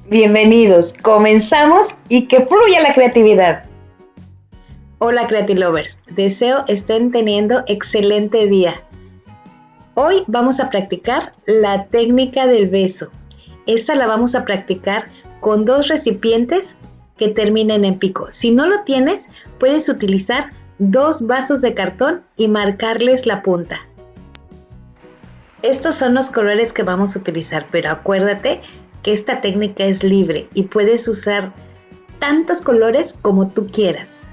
Bienvenidos, comenzamos y que fluya la creatividad. Hola Creatilovers, deseo estén teniendo excelente día. Hoy vamos a practicar la técnica del beso. Esta la vamos a practicar con 2 recipientes que terminen en pico. Si no lo tienes, puedes utilizar 2 vasos de cartón y marcarles la punta. Estos son los colores que vamos a utilizar, pero acuérdate que esta técnica es libre y puedes usar tantos colores como tú quieras.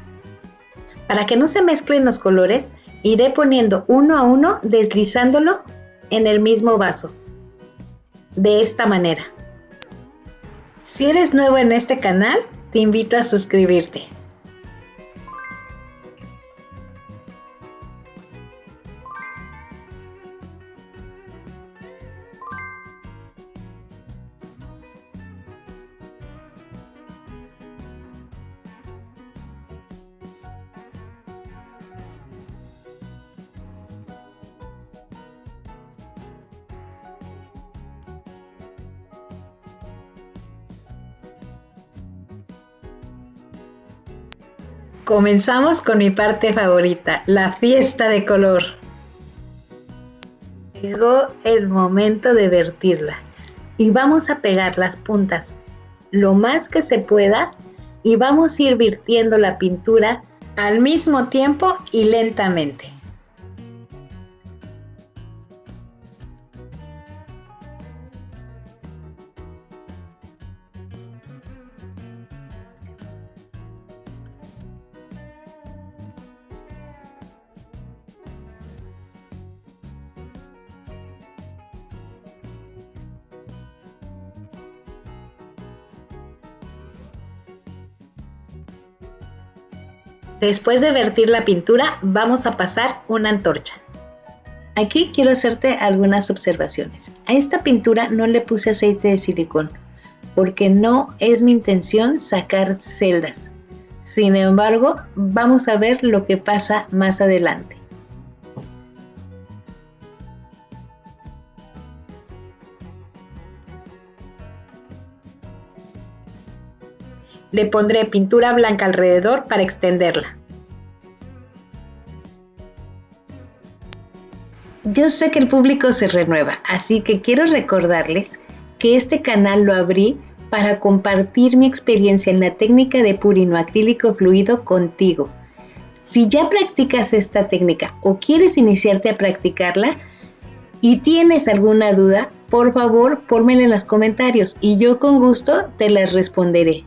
Para que no se mezclen los colores, iré poniendo uno a uno deslizándolo en el mismo vaso. De esta manera. Si eres nuevo en este canal, te invito a suscribirte. Comenzamos con mi parte favorita, la fiesta de color. Llegó el momento de vertirla y vamos a pegar las puntas lo más que se pueda y vamos a ir virtiendo la pintura al mismo tiempo y lentamente. Después de vertir la pintura, vamos a pasar una antorcha. Aquí quiero hacerte algunas observaciones. A esta pintura no le puse aceite de silicón, porque no es mi intención sacar celdas. Sin embargo, vamos a ver lo que pasa más adelante. Le pondré pintura blanca alrededor para extenderla. Yo sé que el público se renueva, así que quiero recordarles que este canal lo abrí para compartir mi experiencia en la técnica de Purino acrílico fluido contigo. Si ya practicas esta técnica o quieres iniciarte a practicarla y tienes alguna duda, por favor pónmela en los comentarios y yo con gusto te las responderé.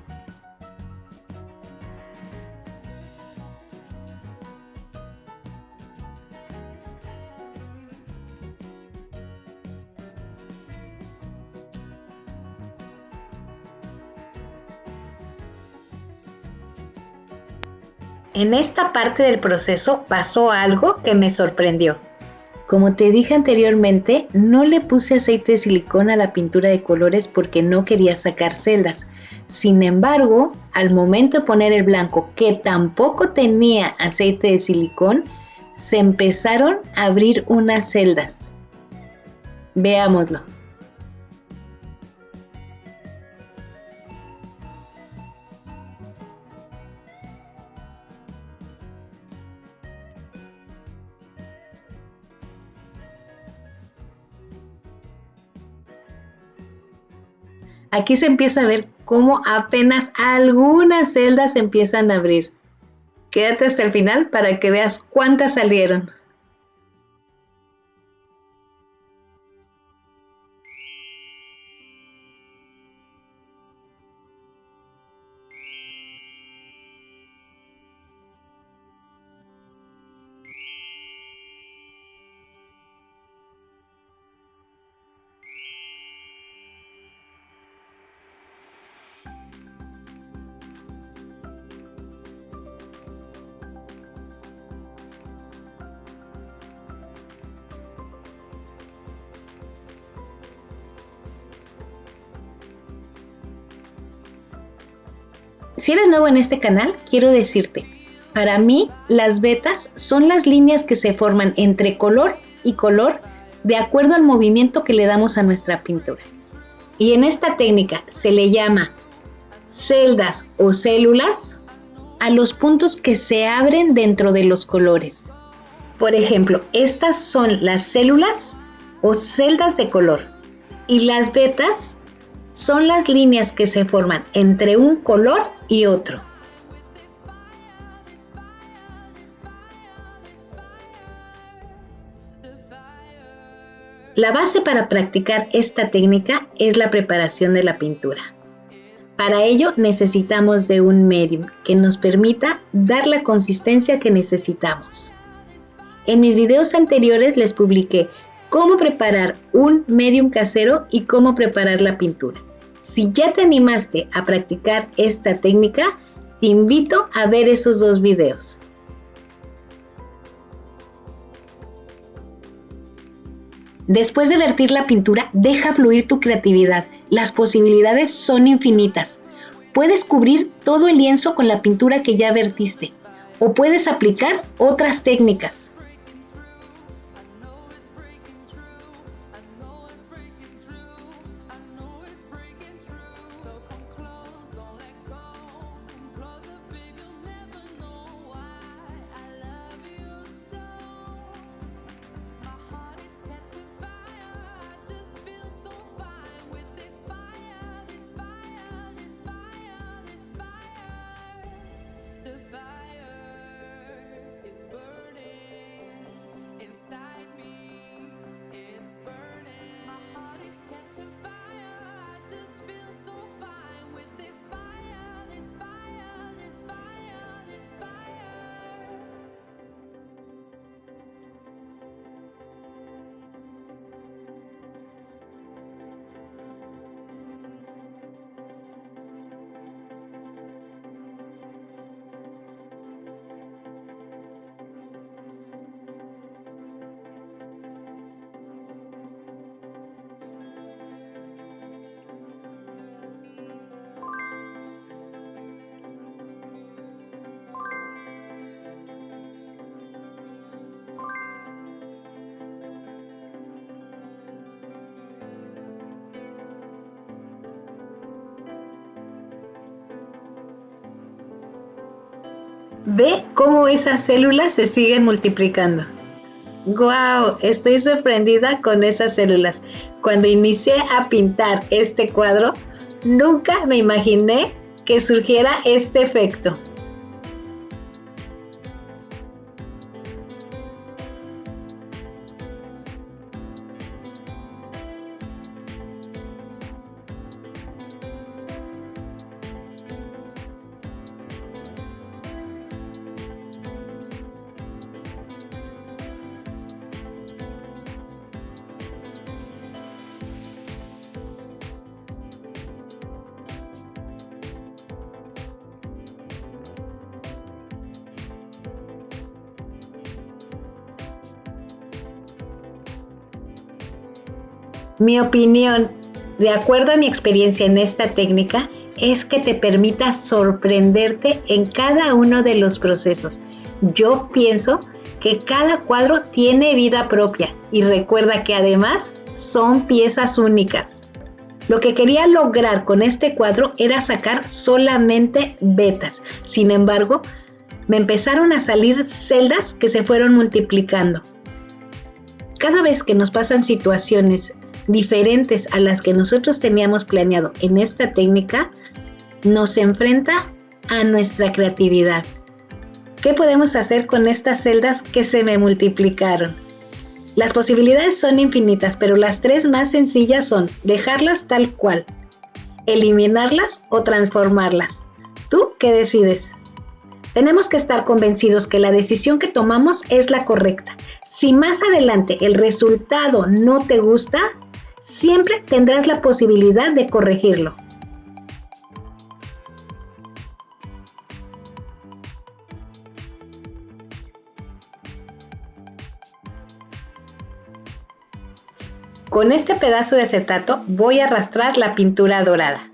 En esta parte del proceso pasó algo que me sorprendió. Como te dije anteriormente, no le puse aceite de silicón a la pintura de colores porque no quería sacar celdas. Sin embargo, al momento de poner el blanco, que tampoco tenía aceite de silicón, se empezaron a abrir unas celdas. Veámoslo. Aquí se empieza a ver cómo apenas algunas celdas empiezan a abrir. Quédate hasta el final para que veas cuántas salieron. Si eres nuevo en este canal, quiero decirte, para mí las vetas son las líneas que se forman entre color y color de acuerdo al movimiento que le damos a nuestra pintura. Y en esta técnica se le llama celdas o células a los puntos que se abren dentro de los colores. Por ejemplo, estas son las células o celdas de color y las vetas son las líneas que se forman entre un color y otro. La base para practicar esta técnica es la preparación de la pintura. Para ello necesitamos de un medium que nos permita dar la consistencia que necesitamos. En mis videos anteriores les publiqué cómo preparar un medium casero y cómo preparar la pintura. Si ya te animaste a practicar esta técnica, te invito a ver esos dos videos. Después de vertir la pintura, deja fluir tu creatividad. Las posibilidades son infinitas. Puedes cubrir todo el lienzo con la pintura que ya vertiste, o puedes aplicar otras técnicas. Ve cómo esas células se siguen multiplicando. ¡Guau! Estoy sorprendida con esas células. Cuando inicié a pintar este cuadro, nunca me imaginé que surgiera este efecto. Mi opinión, de acuerdo a mi experiencia en esta técnica, es que te permita sorprenderte en cada uno de los procesos. Yo pienso que cada cuadro tiene vida propia y recuerda que además son piezas únicas. Lo que quería lograr con este cuadro era sacar solamente vetas. Sin embargo, me empezaron a salir celdas que se fueron multiplicando. Cada vez que nos pasan situaciones diferentes a las que nosotros teníamos planeado en esta técnica, nos enfrenta a nuestra creatividad. ¿Qué podemos hacer con estas celdas que se me multiplicaron? Las posibilidades son infinitas, pero las tres más sencillas son dejarlas tal cual, eliminarlas o transformarlas. ¿Tú qué decides? Tenemos que estar convencidos que la decisión que tomamos es la correcta. Si más adelante el resultado no te gusta, siempre tendrás la posibilidad de corregirlo. Con este pedazo de acetato voy a arrastrar la pintura dorada.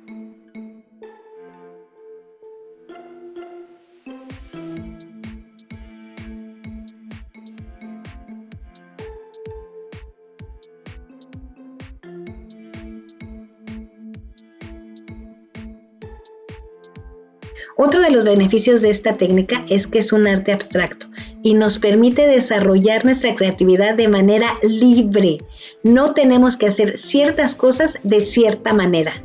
Otro de los beneficios de esta técnica es que es un arte abstracto y nos permite desarrollar nuestra creatividad de manera libre. No tenemos que hacer ciertas cosas de cierta manera.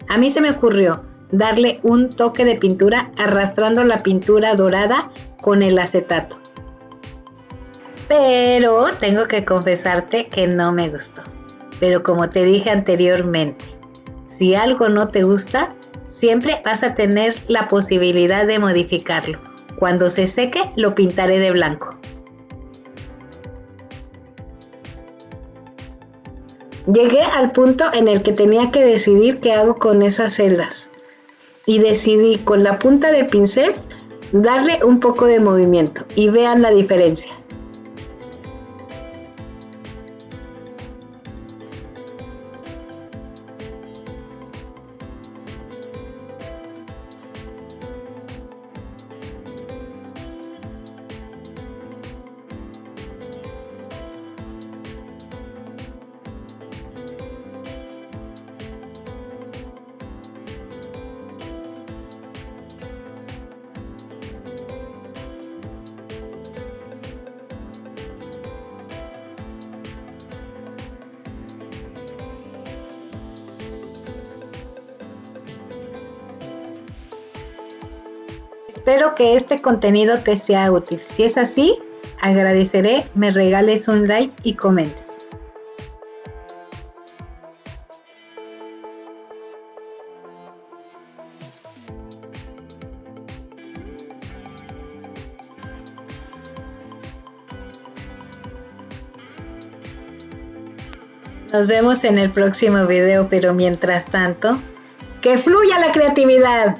A mí se me ocurrió darle un toque de pintura arrastrando la pintura dorada con el acetato. Pero tengo que confesarte que no me gustó. Pero como te dije anteriormente, si algo no te gusta, siempre vas a tener la posibilidad de modificarlo. Cuando se seque, lo pintaré de blanco. Llegué al punto en el que tenía que decidir qué hago con esas celdas. Y decidí con la punta del pincel darle un poco de movimiento y vean la diferencia. Espero que este contenido te sea útil. Si es así, agradeceré me regales un like y comentes. Nos vemos en el próximo video, pero mientras tanto, ¡que fluya la creatividad!